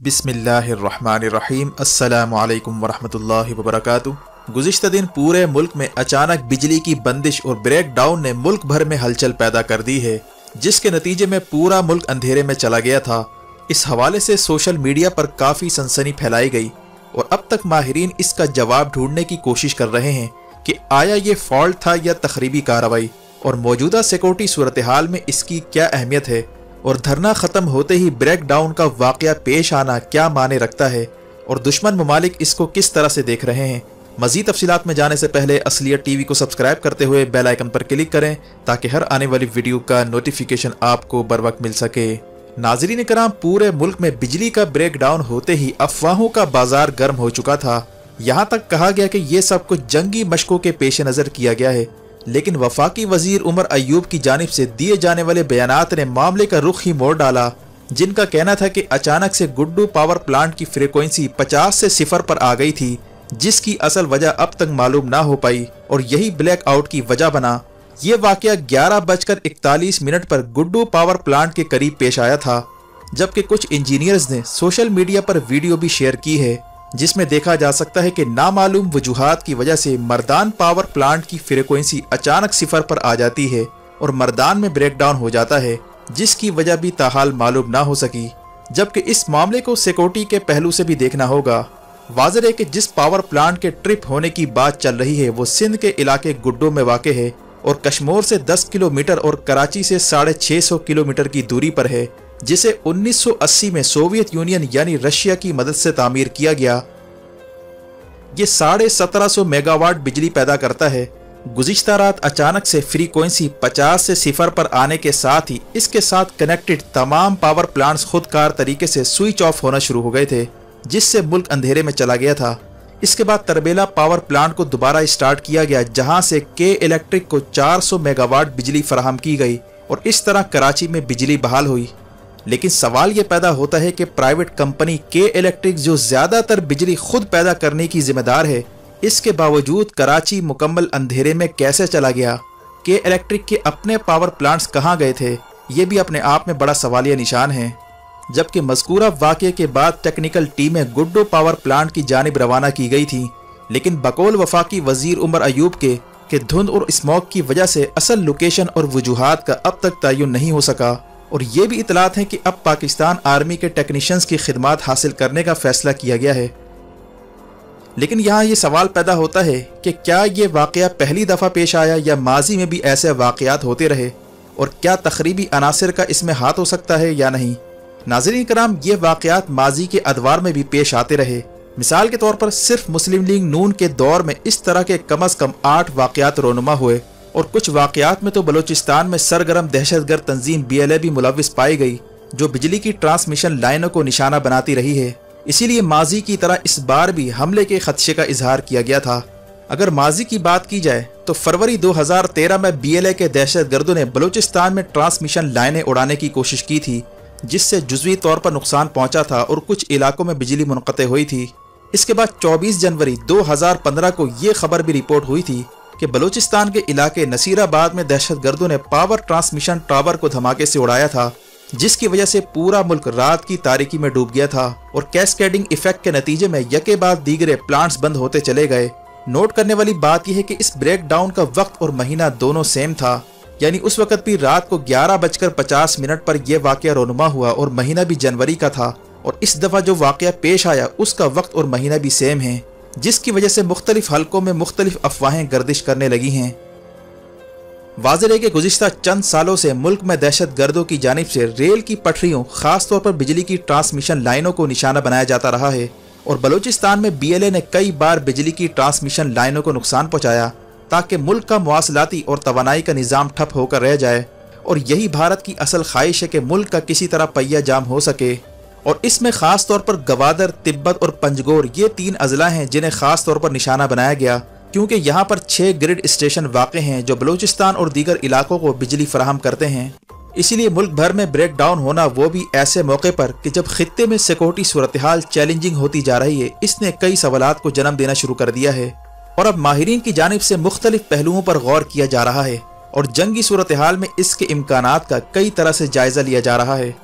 बिस्मिल्लाहिर्रहमानिर्रहीम। अस्सलामु अलैकुम वरहमतुल्लाहि वबरकातुहू। गुज़िश्ता दिन पूरे मुल्क में अचानक बिजली की बंदिश और ब्रेक डाउन ने मुल्क भर में हलचल पैदा कर दी है, जिसके नतीजे में पूरा मुल्क अंधेरे में चला गया था। इस हवाले से सोशल मीडिया पर काफ़ी सनसनी फैलाई गई और अब तक माहिरीन इसका जवाब ढूंढने की कोशिश कर रहे हैं कि आया ये फॉल्ट था या तखरीबी कार्रवाई, और मौजूदा सिक्योरिटी सूरत हाल में इसकी क्या अहमियत है, और धरना ख़त्म होते ही ब्रेक डाउन का वाक़या पेश आना क्या माने रखता है, और दुश्मन ममालिक इसको किस तरह से देख रहे हैं। मज़ीद तफसीलात में जाने से पहले असलियत टीवी को सब्सक्राइब करते हुए बेल आइकन पर क्लिक करें ताकि हर आने वाली वीडियो का नोटिफिकेशन आपको बर वक्त मिल सके। नाज़रीन कराम, पूरे मुल्क में बिजली का ब्रेक डाउन होते ही अफवाहों का बाजार गर्म हो चुका था। यहाँ तक कहा गया कि ये सब कुछ जंगी मशकों के पेश नज़र किया गया है, लेकिन वफाकी वजीर उमर अयूब की जानिब से दिए जाने वाले बयानात ने मामले का रुख ही मोड़ डाला, जिनका कहना था कि अचानक से गुड्डू पावर प्लांट की फ्रीक्वेंसी 50 से 0 पर आ गई थी, जिसकी असल वजह अब तक मालूम ना हो पाई और यही ब्लैक आउट की वजह बना। ये वाकया 11:41 पर गुड्डू पावर प्लांट के करीब पेश आया था, जबकि कुछ इंजीनियर्स ने सोशल मीडिया पर वीडियो भी शेयर की है, जिसमें देखा जा सकता है कि नामालूम वजूहात की वजह से मर्दान पावर प्लांट की फ्रीक्वेंसी अचानक 0 पर आ जाती है और मर्दान में ब्रेक डाउन हो जाता है, जिसकी वजह भी ताहाल मालूम ना हो सकी। जबकि इस मामले को सिक्योरिटी के पहलू से भी देखना होगा। वाज़ेह है कि जिस पावर प्लांट के ट्रिप होने की बात चल रही है वो सिंध के इलाके गुड्डो में वाक़ है और कश्मीर से 10 किलोमीटर और कराची से 650 किलोमीटर की दूरी पर है, जिसे 1980 में सोवियत यूनियन यानी रशिया की मदद से तामीर किया गया। ये 1750 मेगावाट बिजली पैदा करता है। गुज़िश्ता रात अचानक से फ्रीक्वेंसी 50 से 0 पर आने के साथ ही इसके साथ कनेक्टेड तमाम पावर प्लांट्स खुदकार तरीके से स्विच ऑफ होना शुरू हो गए थे, जिससे मुल्क अंधेरे में चला गया था। इसके बाद तरबेला पावर प्लांट को दोबारा स्टार्ट किया गया, जहां से के इलेक्ट्रिक को 400 मेगावाट बिजली फराहम की गई और इस तरह कराची में बिजली बहाल हुई। लेकिन सवाल ये पैदा होता है कि प्राइवेट कंपनी के इलेक्ट्रिक, जो ज़्यादातर बिजली खुद पैदा करने की जिम्मेदार है, इसके बावजूद कराची मुकम्मल अंधेरे में कैसे चला गया। के इलेक्ट्रिक के अपने पावर प्लांट्स कहाँ गए थे, ये भी अपने आप में बड़ा सवालिया निशान है। जबकि मज़कूरा वाक़े के बाद टेक्निकल टीमें गुड्डो पावर प्लांट की जानिब रवाना की गई थी, लेकिन बकौल वफाकी वजीर उमर अयूब के धुंध और स्मॉग की वजह से असल लोकेशन और वजूहात का अब तक तयन नहीं हो सका। और ये भी इतलात हैं कि अब पाकिस्तान आर्मी के टेक्नीशियंस की खिदमात हासिल करने का फैसला किया गया है। लेकिन यहाँ ये सवाल पैदा होता है कि क्या ये वाक़या पहली दफ़ा पेश आया या माजी में भी ऐसे वाक़यात होते रहे, और क्या तखरीबी अनासर का इसमें हाथ हो सकता है या नहीं। नाज़रीन कराम, ये वाक़यात माजी के अदवार में भी पेश आते रहे। मिसाल के तौर पर सिर्फ मुस्लिम लीग नून के दौर में इस तरह के कम अज़ कम 8 वाक़यात रोनुमा हुए, और कुछ वाक़यात में तो बलूचिस्तान में सरगर्म दहशतगर्द तंजीम BLA भी मुलविस पाई गई, जो बिजली की ट्रांसमिशन लाइनों को निशाना बनाती रही है। इसीलिए माजी की तरह इस बार भी हमले के खदशे का इजहार किया गया था। अगर माजी की बात की जाए तो फरवरी 2013 में BLA के दहशतगर्दों ने बलूचिस्तान में ट्रांसमिशन लाइनें उड़ाने की कोशिश की थी, जिससे जुज़वी तौर पर नुकसान पहुंचा था और कुछ इलाकों में बिजली मुनक़ते हुई थी। इसके बाद 24 जनवरी 2015 को ये खबर भी रिपोर्ट हुई थी कि बलूचिस्तान के इलाके नसीराबाद में दहशतगर्दों ने पावर ट्रांसमिशन टावर को धमाके से उड़ाया था, जिसकी वजह से पूरा मुल्क रात की तारीकी में डूब गया था और कैस्केडिंग इफेक्ट के नतीजे में यके बाद दीगरे प्लांट्स बंद होते चले गए। नोट करने वाली बात यह है कि इस ब्रेक डाउन का वक्त और महीना दोनों सेम था, यानी उस वक्त भी रात को 11:50 पर यह वाक़या रोनुमा हुआ और महीना भी जनवरी का था, और इस दफ़ा जो वाक़या पेश आया उसका वक्त और महीना भी सेम है, जिसकी वजह से मुख्तलिफ हलकों में मुख्तलिफ अफवाहें गर्दिश करने लगी हैं। वाज़ेह है कि गुज़िश्ता चंद सालों से मुल्क में दहशत गर्दों की जानिब से रेल की पटरियों, खास तौर पर बिजली की ट्रांसमिशन लाइनों को निशाना बनाया जाता रहा है, और बलूचिस्तान में BLA ने कई बार बिजली की ट्रांसमिशन लाइनों को नुकसान पहुँचाया ताकि मुल्क का मुवासलाती और तवानाई का निज़ाम ठप होकर रह जाए। और यही भारत की असल ख्वाहिश है कि मुल्क का किसी तरह पहिया जाम हो सके, और इसमें ख़ास तौर पर गवादर, तिब्बत और पंजगोर ये 3 अजला हैं जिन्हें ख़ास तौर पर निशाना बनाया गया, क्योंकि यहाँ पर 6 ग्रिड स्टेशन वाक़ हैं जो बलूचिस्तान और दीगर इलाकों को बिजली फराहम करते हैं। इसीलिए मुल्क भर में ब्रेक डाउन होना, वो भी ऐसे मौके पर कि जब खित्ते में सिक्योरिटी सूरत हाल चैलेंजिंग होती जा रही है, इसने कई सवालात को जन्म देना शुरू कर दिया है। और अब माहिरीन की जानिब से मुख्तलिफ पहलुओं पर गौर किया जा रहा है और जंगी सूरत हाल में इसके इम्कानात का कई तरह से जायजा लिया जा रहा है।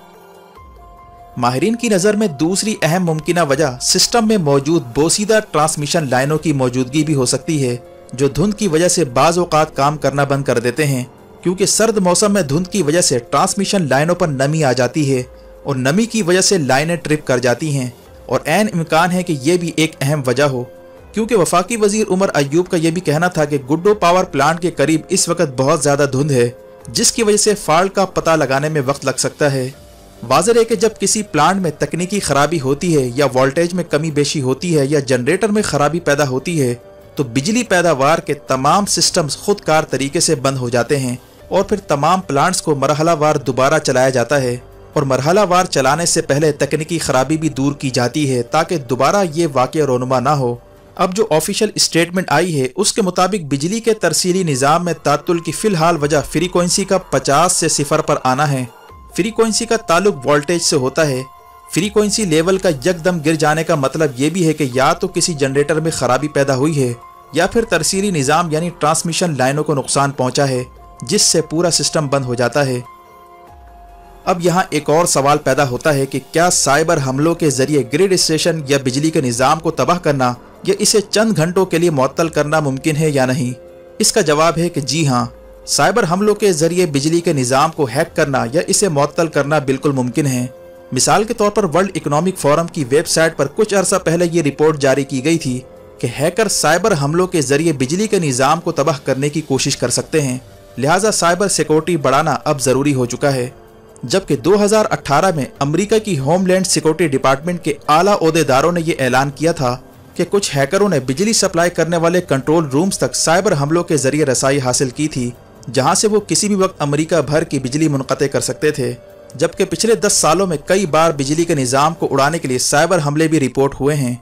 माहिरीन की नज़र में दूसरी अहम मुमकिना वजह सिस्टम में मौजूद बोसीदा ट्रांसमिशन लाइनों की मौजूदगी भी हो सकती है, जो धुंध की वजह से बाज़ औक़ात काम करना बंद कर देते हैं, क्योंकि सर्द मौसम में धुंध की वजह से ट्रांसमिशन लाइनों पर नमी आ जाती है और नमी की वजह से लाइनें ट्रिप कर जाती हैं। और ऐन इम्कान है कि ये भी एक अहम वजह हो, क्योंकि वफाकी वजीर उमर अयूब का यह भी कहना था कि गुड्डो पावर प्लांट के करीब इस वक्त बहुत ज़्यादा धुंध है, जिसकी वजह से फॉल्ट का पता लगाने में वक्त लग सकता है। वाज़ेह है कि जब किसी प्लांट में तकनीकी खराबी होती है या वोल्टेज में कमी बेशी होती है या जनरेटर में खराबी पैदा होती है, तो बिजली पैदावार के तमाम सिस्टम्स खुदकार तरीके से बंद हो जाते हैं और फिर तमाम प्लांट्स को मरहलावार दोबारा चलाया जाता है। और मरहलावार चलाने से पहले तकनीकी खराबी भी दूर की जाती है ताकि दोबारा ये वाक़या रोनुमा ना हो। अब जो ऑफिशियल स्टेटमेंट आई है उसके मुताबिक बिजली के तरसीली निज़ाम में तातुल की फ़िलहाल वजह फ्रीक्वेंसी का 50 से 0 पर आना है। फ्रीक्वेंसी का ताल्लुक वोल्टेज से होता है। फ्रीक्वेंसी लेवल का यकदम गिर जाने का मतलब ये भी है कि या तो किसी जनरेटर में खराबी पैदा हुई है या फिर तरसीली निज़ाम यानी ट्रांसमिशन लाइनों को नुकसान पहुंचा है, जिससे पूरा सिस्टम बंद हो जाता है। अब यहाँ एक और सवाल पैदा होता है कि क्या साइबर हमलों के जरिए ग्रिड स्टेशन या बिजली के निज़ाम को तबाह करना या इसे चंद घंटों के लिए मुअत्तल करना मुमकिन है या नहीं। इसका जवाब है कि जी हाँ, साइबर हमलों के जरिए बिजली के निज़ाम को हैक करना या इसे मुअत्तल करना बिल्कुल मुमकिन है। मिसाल के तौर पर वर्ल्ड इकोनॉमिक फोरम की वेबसाइट पर कुछ अरसा पहले ये रिपोर्ट जारी की गई थी कि हैकर साइबर हमलों के जरिए बिजली के निज़ाम को तबाह करने की कोशिश कर सकते हैं, लिहाजा साइबर सिक्योरिटी बढ़ाना अब ज़रूरी हो चुका है। जबकि 2018 में अमेरिका की होमलैंड सिक्योरिटी डिपार्टमेंट के आला ओहदेदारों ने यह ऐलान किया था कि कुछ हैकरों ने बिजली सप्लाई करने वाले कंट्रोल रूम्स तक साइबर हमलों के जरिए रसाई हासिल की थी, जहां से वो किसी भी वक्त अमेरिका भर की बिजली मुनक़ते कर सकते थे। जबकि पिछले 10 सालों में कई बार बिजली के निज़ाम को उड़ाने के लिए साइबर हमले भी रिपोर्ट हुए हैं।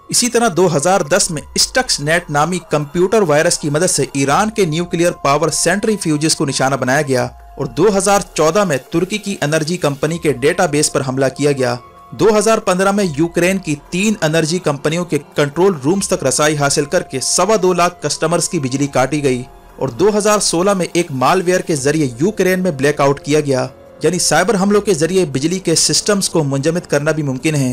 इसी तरह 2010 में स्टक्सनेट नामी कंप्यूटर वायरस की मदद से ईरान के न्यूक्लियर पावर सेंट्रीफ्यूजेस को निशाना बनाया गया और 2014 में तुर्की की एनर्जी कंपनी के डेटाबेस पर हमला किया गया। 2015 में यूक्रेन की 3 एनर्जी कंपनियों के कंट्रोल रूम्स तक रसाई हासिल करके 2.25 लाख कस्टमर्स की बिजली काटी गई और 2016 में एक मालवेयर के जरिए यूक्रेन में ब्लैकआउट किया गया। यानी साइबर हमलों के जरिए बिजली के सिस्टम्स को मुंजमद करना भी मुमकिन है।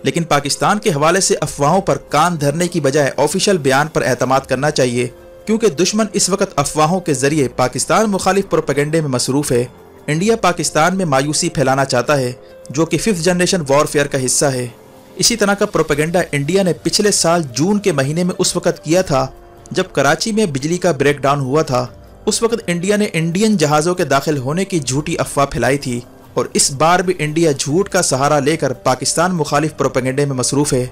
लेकिन पाकिस्तान के हवाले से अफवाहों पर कान धरने की बजाय ऑफिशियल बयान पर एतमाद करना चाहिए, क्योंकि दुश्मन इस वक्त अफवाहों के जरिए पाकिस्तान मुखालिफ प्रोपेगेंडे में मसरूफ़ है। इंडिया पाकिस्तान में मायूसी फैलाना चाहता है, जो कि 5th जनरेशन वॉरफेयर का हिस्सा है। इसी तरह का प्रोपेगेंडा इंडिया ने पिछले साल जून के महीने में उस वक्त किया था जब कराची में बिजली का ब्रेकडाउन हुआ था। उस वक्त इंडिया ने इंडियन जहाज़ों के दाखिल होने की झूठी अफवाह फैलाई थी और इस बार भी इंडिया झूठ का सहारा लेकर पाकिस्तान मुखालिफ प्रोपेगेंडे में मसरूफ़ है,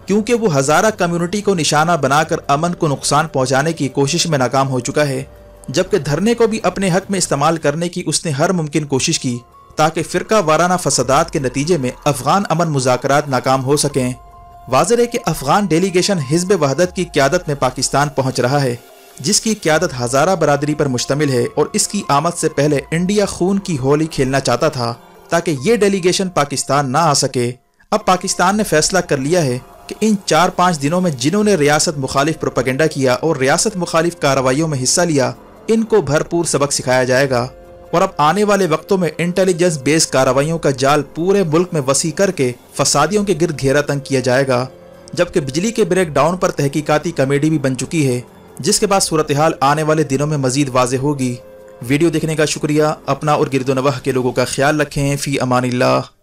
क्योंकि वो हज़ारा कम्युनिटी को निशाना बनाकर अमन को नुकसान पहुंचाने की कोशिश में नाकाम हो चुका है। जबकि धरने को भी अपने हक में इस्तेमाल करने की उसने हर मुमकिन कोशिश की ताकि फ़िरका वाराना फसादात के नतीजे में अफ़गान अमन मुज़ाकरात नाकाम हो सकें। वाज़ेह है कि अफ़गान डेलीगेशन हिज़्ब वहदत की क़यादत में पाकिस्तान पहुँच रहा है, जिसकी क़यादत हज़ारा बरादरी पर मुश्तमिल है और इसकी आमद से पहले इंडिया खून की होली खेलना चाहता था ताकि ये डेलीगेशन पाकिस्तान ना आ सके। अब पाकिस्तान ने फैसला कर लिया है कि इन 4-5 दिनों में जिन्होंने रियासत मुखालिफ प्रोपेगेंडा किया और रियासत मुखालिफ कार्रवाइयों में हिस्सा लिया, इनको भरपूर सबक सिखाया जाएगा और अब आने वाले वक्तों में इंटेलिजेंस बेस्ड कार्रवाइयों का जाल पूरे मुल्क में वसी करके फसादियों के गिर्द घेरा तंग किया जाएगा। जबकि बिजली के ब्रेक डाउन पर तहकीकाती कमेटी भी बन चुकी है, जिसके बाद सूरत हाल आने वाले दिनों में मजीद वाज़ेह होगी। वीडियो देखने का शुक्रिया। अपना और गिरदोनवाह के लोगों का ख्याल रखें। फ़ी अमानिल्लाह।